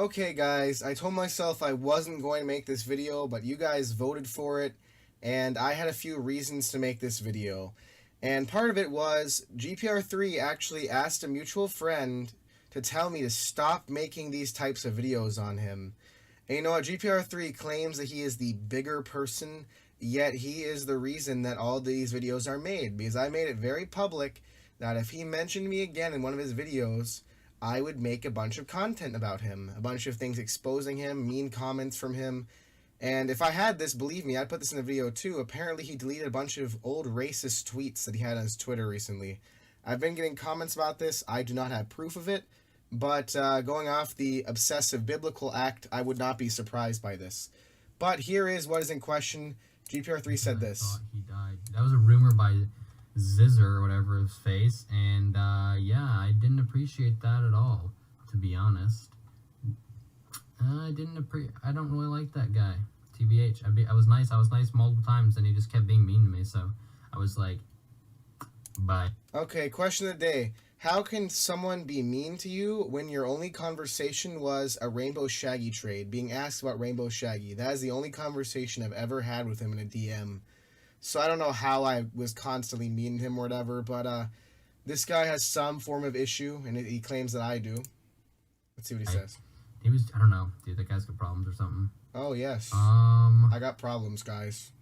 Okay guys, I told myself I wasn't going to make this video, but you guys voted for it, and I had a few reasons to make this video. And part of it was Gpr3 actually asked a mutual friend to tell me to stop making these types of videos on him. And you know what, Gpr3 claims that he is the bigger person, yet he is the reason that all these videos are made, because I made it very public that if he mentioned me again in one of his videos, I would make a bunch of content about him, a bunch of things exposing him, mean comments from him. And if I had this, believe me, I'd put this in a video too. Apparently he deleted a bunch of old racist tweets that he had on his Twitter recently. I've been getting comments about this. I do not have proof of it, but going off the obsessive biblical act, I would not be surprised by this. But here is what is in question. Gpr3 said this. I thought he died. That was a rumor by Zyzr or whatever his face, and yeah, I didn't appreciate that at all, to be honest. I don't really like that guy, TBH. I was nice multiple times, and he just kept being mean to me, so I was like, bye. Okay, question of the day. How can someone be mean to you when your only conversation was a Rainbow Shaggy trade, being asked about Rainbow Shaggy? That is the only conversation I've ever had with him in a DM. So I don't know how I was constantly mean to him or whatever, but this guy has some form of issue, and he claims that I do. Let's see what he says. I don't know, dude, that guy's got problems or something. Oh, yes. I got problems, guys.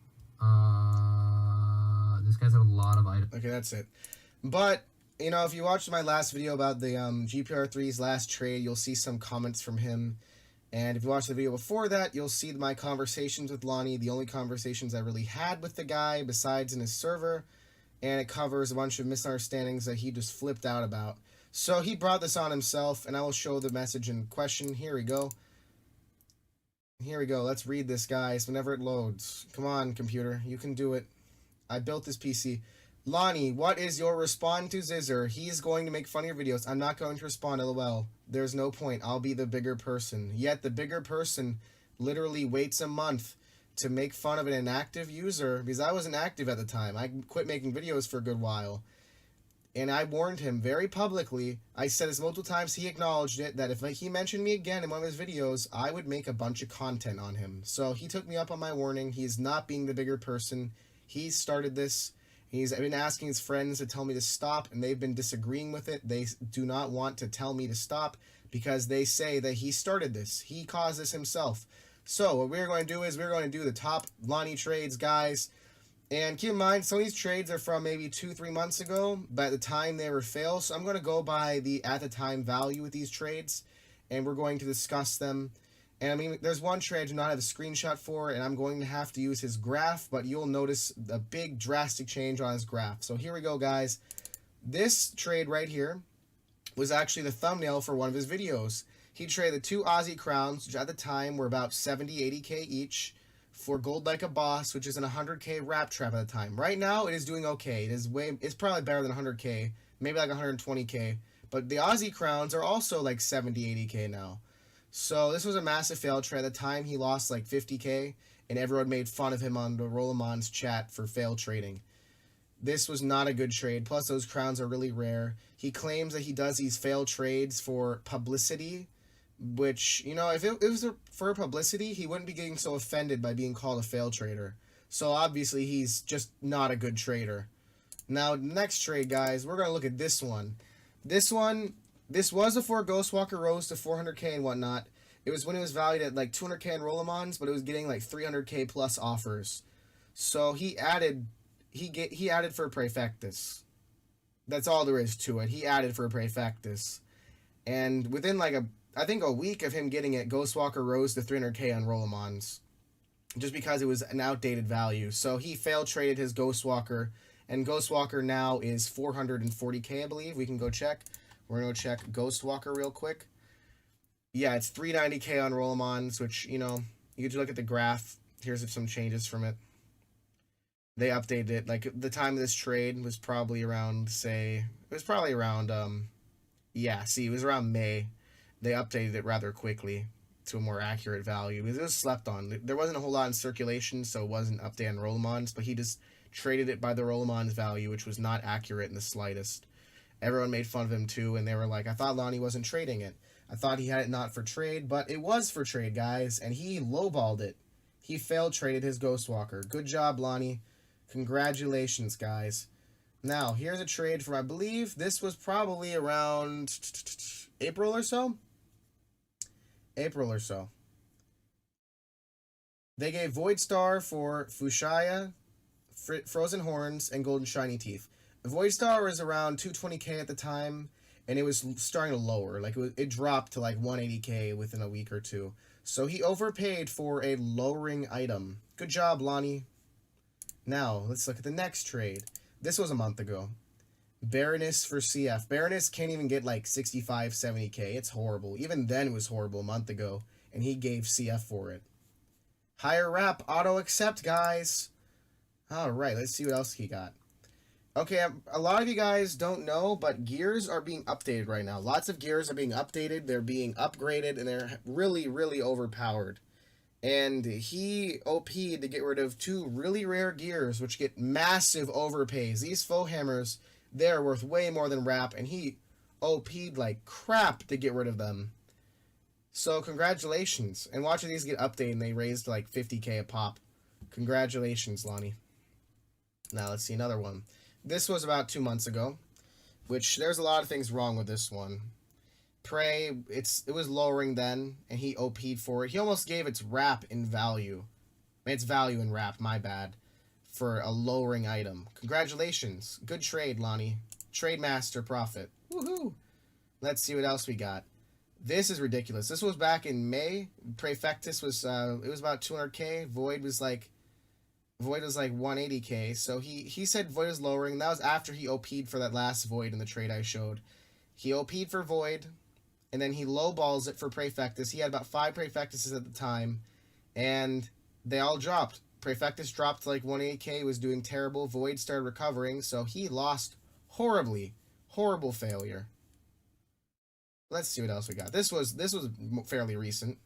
This guy's had a lot of items. Okay, that's it. But, you know, if you watched my last video about the Gpr3's last trade, you'll see some comments from him. And if you watch the video before that, you'll see my conversations with Lonnie, the only conversations I really had with the guy besides in his server, and it covers a bunch of misunderstandings that he just flipped out about. So he brought this on himself, and I will show the message in question. Here we go. Here we go. Let's read this, guys, whenever it loads. Come on, computer. You can do it. I built this PC. Lonnie, what is your response to Zyzr? He's going to make funnier videos. I'm not going to respond, lol. There's no point. I'll be the bigger person. Yet the bigger person literally waits a month to make fun of an inactive user, because I wasn't active at the time. I quit making videos for a good while. And I warned him very publicly. I said this multiple times. He acknowledged it, that if he mentioned me again in one of his videos, I would make a bunch of content on him. So he took me up on my warning. He's not being the bigger person. He started this. He's been asking his friends to tell me to stop, and they've been disagreeing with it. They do not want to tell me to stop because they say that he started this. He caused this himself. So what we're going to do is we're going to do the top Lonnie trades, guys. And keep in mind, some of these trades are from maybe 2-3 months ago, but at the time they were fails. So I'm going to go by the at the time value with these trades, and we're going to discuss them. And I mean, there's one trade I do not have a screenshot for, and I'm going to have to use his graph, but you'll notice a big drastic change on his graph. So here we go, guys. This trade right here was actually the thumbnail for one of his videos. He traded 2 Aussie crowns, which at the time were about 70-80k each, for Gold Like a Boss, which is an 100k wrap trap at the time. Right now, it is doing okay. It's probably better than 100k, maybe like 120k. But the Aussie crowns are also like 70-80k now. So this was a massive fail trade. At the time, he lost like 50k, and everyone made fun of him on the Rollermon's chat for fail trading. This was not a good trade. Plus, those crowns are really rare. He claims that he does these fail trades for publicity, which, you know, if it was for publicity, he wouldn't be getting so offended by being called a fail trader. So obviously, he's just not a good trader. Now, next trade, guys, we're going to look at this one. This was before Ghostwalker rose to 400k and whatnot. It was when it was valued at like 200k in Rollermons, but it was getting like 300k plus offers. So he added for a Prefectus. That's all there is to it. He added for a Prefectus. And within like I think a week of him getting it, Ghostwalker rose to 300k on Rollermons, just because it was an outdated value. So he failed traded his Ghostwalker, and Ghostwalker now is 440k, I believe. We can go check. We're going to check Ghostwalker real quick. Yeah, it's 390k on Rollermons, which, you know, you could look at the graph. Here's some changes from it. They updated it. Like, the time of this trade was probably around, it was around May. They updated it rather quickly to a more accurate value, because it was slept on. There wasn't a whole lot in circulation, so it wasn't updated on Rollermons, but he just traded it by the Rollermons value, which was not accurate in the slightest. Everyone made fun of him too, and they were like, I thought Lonnie wasn't trading it. I thought he had it not for trade, but it was for trade, guys, and he lowballed it. He failed traded his Ghostwalker. Good job, Lonnie. Congratulations, guys. Now, here's a trade from, I believe, this was probably around April or so? April or so. They gave Void Star for Fushaya, Frozen Horns, and Golden Shiny Teeth. Void Star was around 220k at the time, and it was starting to lower. Like, it dropped to like 180k within a week or two. So he overpaid for a lowering item. Good job, Lonnie. Now, let's look at the next trade. This was a month ago. Baroness for CF. Baroness can't even get like 65, 70k. It's horrible. Even then it was horrible a month ago, and he gave CF for it. Higher wrap, auto accept, guys. Alright, let's see what else he got. Okay, a lot of you guys don't know, but gears are being updated right now. Lots of gears are being updated, they're being upgraded, and they're really, really overpowered. And he OP'd to get rid of 2 really rare gears, which get massive overpays. These faux hammers, they're worth way more than wrap, and he OP'd like crap to get rid of them. So congratulations. And watching these get updated, and they raised like 50k a pop. Congratulations, Lonnie. Now let's see another one. This was about 2 months ago, which there's a lot of things wrong with this one. Prey, it was lowering then, and he OP'd for it. He almost gave its wrap in value. Its value in wrap, my bad. For a lowering item. Congratulations. Good trade, Lonnie. Trade master profit. Woohoo! Let's see what else we got. This is ridiculous. This was back in May. Prefectus was, it was about 200k. Void was like 180k. So he said Void was lowering. That was after he OP'd for that last Void in the trade I showed. He OP'd for Void, and then he lowballs it for Prefectus. He had about 5 Prefectuses at the time, and they all dropped. Prefectus dropped to like 180k, was doing terrible. Void started recovering, so he lost horribly. Horrible failure. Let's see what else we got. This was fairly recent.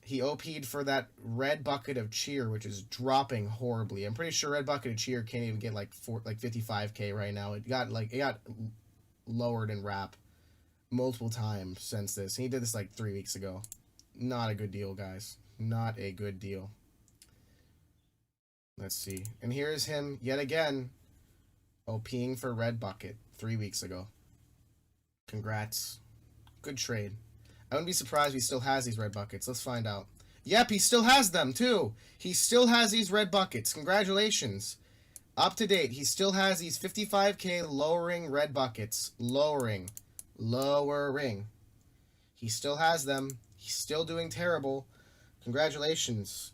He OP'd for that Red Bucket of Cheer, which is dropping horribly. I'm pretty sure Red Bucket of Cheer can't even get like 55k right now. It got lowered in wrap multiple times since this. He did this like 3 weeks ago. Not a good deal, guys. Not a good deal. Let's see. And here's him yet again OPing for Red Bucket 3 weeks ago. Congrats. Good trade. I wouldn't be surprised if he still has these red buckets. Let's find out. Yep, he still has them, too. He still has these red buckets. Congratulations. Up to date, he still has these 55k lowering red buckets. Lowering. He still has them. He's still doing terrible. Congratulations.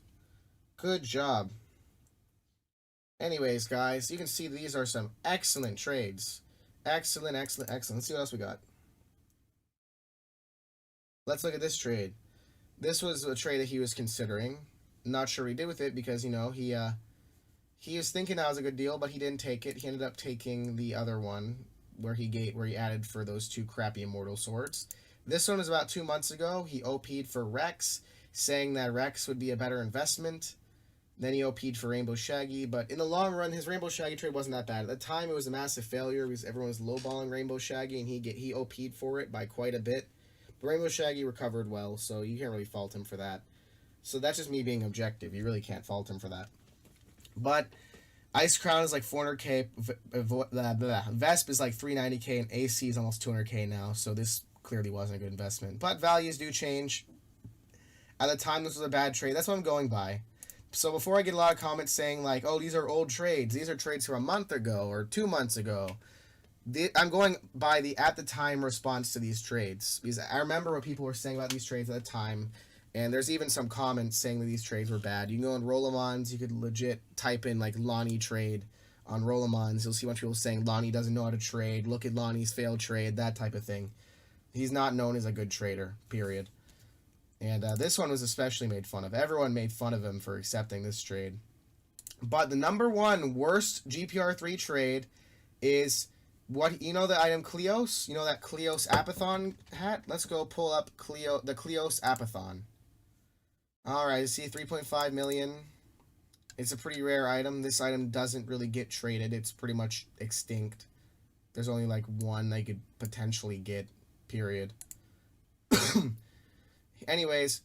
Good job. Anyways, guys, you can see these are some excellent trades. Excellent. Let's see what else we got. Let's look at this trade. This was a trade that he was considering. Not sure what he did with it because, you know, he was thinking that was a good deal, but he didn't take it. He ended up taking the other one where he added for those 2 crappy immortal swords. This one was about 2 months ago. He OP'd for Rex, saying that Rex would be a better investment. Then he OP'd for Rainbow Shaggy, but in the long run, his Rainbow Shaggy trade wasn't that bad. At the time, it was a massive failure because everyone was lowballing Rainbow Shaggy, and he OP'd for it by quite a bit. But Rainbow Shaggy recovered well, so you can't really fault him for that. So that's just me being objective. You really can't fault him for that. But Ice Crown is like 400k, Vesp is like 390k, and AC is almost 200k now, so this clearly wasn't a good investment. But values do change. At the time, this was a bad trade. That's what I'm going by. So before I get a lot of comments saying like, oh, these are old trades. These are trades from a month ago or 2 months ago. I'm going by the at the time response to these trades. Because I remember what people were saying about these trades at the time. And there's even some comments saying that these trades were bad. You can go on Rollamons. You could legit type in like Lonnie trade on Rollamons. You'll see a bunch of people saying Lonnie doesn't know how to trade. Look at Lonnie's failed trade. That type of thing. He's not known as a good trader, period. And this one was especially made fun of. Everyone made fun of him for accepting this trade. But the number 1 worst Gpr3 trade is what, you know the item Kleos? You know that Kleos Apathon hat? Let's go pull up the Kleos Apathon. Alright, see 3.5 million. It's a pretty rare item. This item doesn't really get traded. It's pretty much extinct. There's only like one they could potentially get, period. Anyways,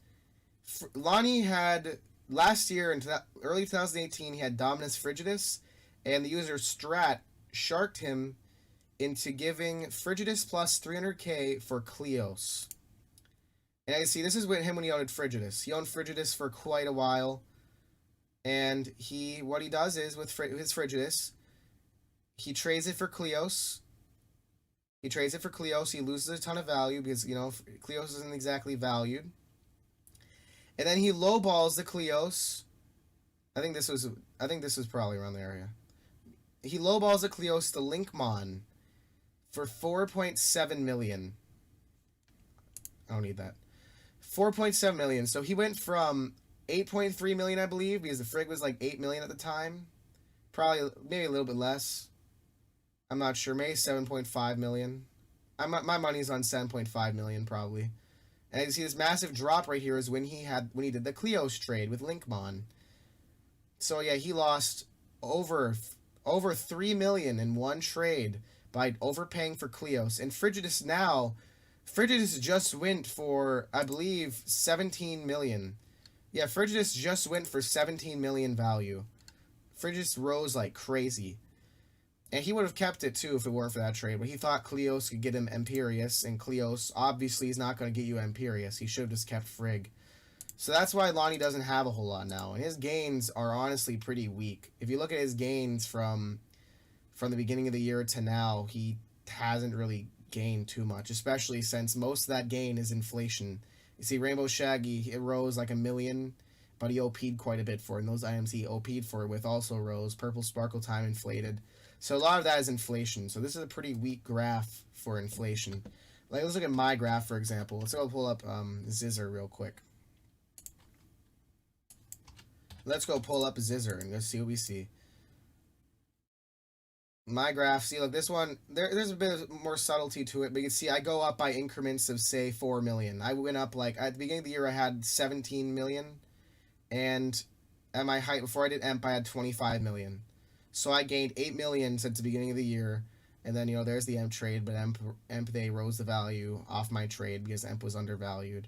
Lonnie had last year in early 2018 he had Dominus Frigidus, and the user Strat sharked him into giving Frigidus plus 300k for Kleos. And I see this is with him when he owned Frigidus. He owned Frigidus for quite a while, and what he does is with his Frigidus, he trades it for Kleos. He trades it for Kleos. He loses a ton of value because, you know, Kleos isn't exactly valued. And then he lowballs the Kleos. I think this was probably around the area. He lowballs the Kleos to Linkmon for 4.7 million. I don't need that. 4.7 million. So he went from 8.3 million, I believe, because the Frig was like 8 million at the time. Probably, maybe a little bit less. I'm not sure. Maybe 7.5 million. My money's on 7.5 million, probably. And you see this massive drop right here is when he did the Kleos trade with Linkmon. So yeah, he lost over 3 million in one trade by overpaying for Kleos. And Frigidus just went for, I believe, 17 million. Yeah, Frigidus just went for 17 million value. Frigidus rose like crazy. And he would have kept it too if it weren't for that trade. But he thought Kleos could get him Imperius, and Kleos obviously is not going to get you Imperius. He should have just kept Frigg. So that's why Lonnie doesn't have a whole lot now. And his gains are honestly pretty weak. If you look at his gains from the beginning of the year to now, he hasn't really gained too much, especially since most of that gain is inflation. You see, Rainbow Shaggy, it rose like 1 million, but he OP'd quite a bit for it. And those items he OP'd for with also rose. Purple Sparkle Time inflated. So a lot of that is inflation. So this is a pretty weak graph for inflation. Like, let's look at my graph, for example. Let's go pull up Zyzr real quick. Let's go pull up Zyzr and let's see what we see. My graph, see, look, this one, there's a bit more subtlety to it, but you can see I go up by increments of, say, 4 million. I went up, like, at the beginning of the year, I had 17 million, and at my height, before I did EMP, I had 25 million. So I gained 8 million since the beginning of the year, and then, you know, there's the EMP trade, but EMP they rose the value off my trade because EMP was undervalued,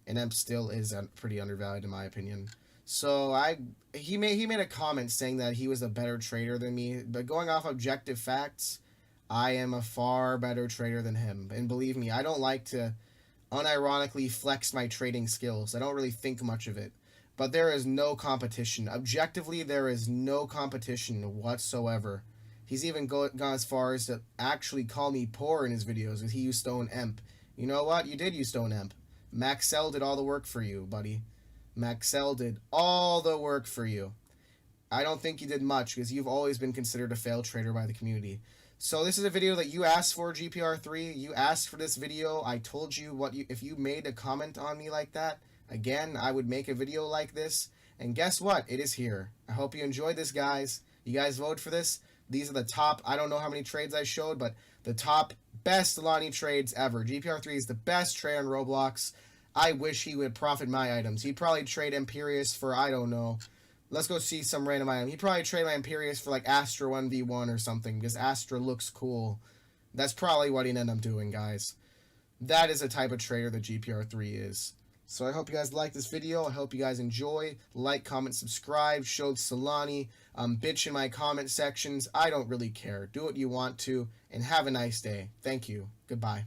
and EMP still is pretty undervalued in my opinion. So he made a comment saying that he was a better trader than me, but going off objective facts, I am a far better trader than him. And believe me, I don't like to unironically flex my trading skills. I don't really think much of it. But there is no competition. Objectively, there is no competition whatsoever. He's even gone as far as to actually call me poor in his videos because he used Stone Emp. You know what? You did use Stone Emp. Maxell did all the work for you, buddy. Maxell did all the work for you. I don't think you did much because you've always been considered a failed trader by the community. So this is a video that you asked for, Gpr3. You asked for this video. I told you if you made a comment on me like that, again, I would make a video like this. And guess what? It is here. I hope you enjoyed this, guys. You guys voted for this. These are the top, I don't know how many trades I showed, but the top best Lonnie trades ever. Gpr3 is the best trader in Roblox. I wish he would profit my items. He'd probably trade Imperius for, I don't know. Let's go see some random item. He'd probably trade my Imperius for like Astra 1v1 or something because Astra looks cool. That's probably what he'd end up doing, guys. That is the type of trader that Gpr3 is. So I hope you guys like this video. I hope you guys enjoy. Like, comment, subscribe. Show Solani. Bitch in my comment sections. I don't really care. Do what you want to. And have a nice day. Thank you. Goodbye.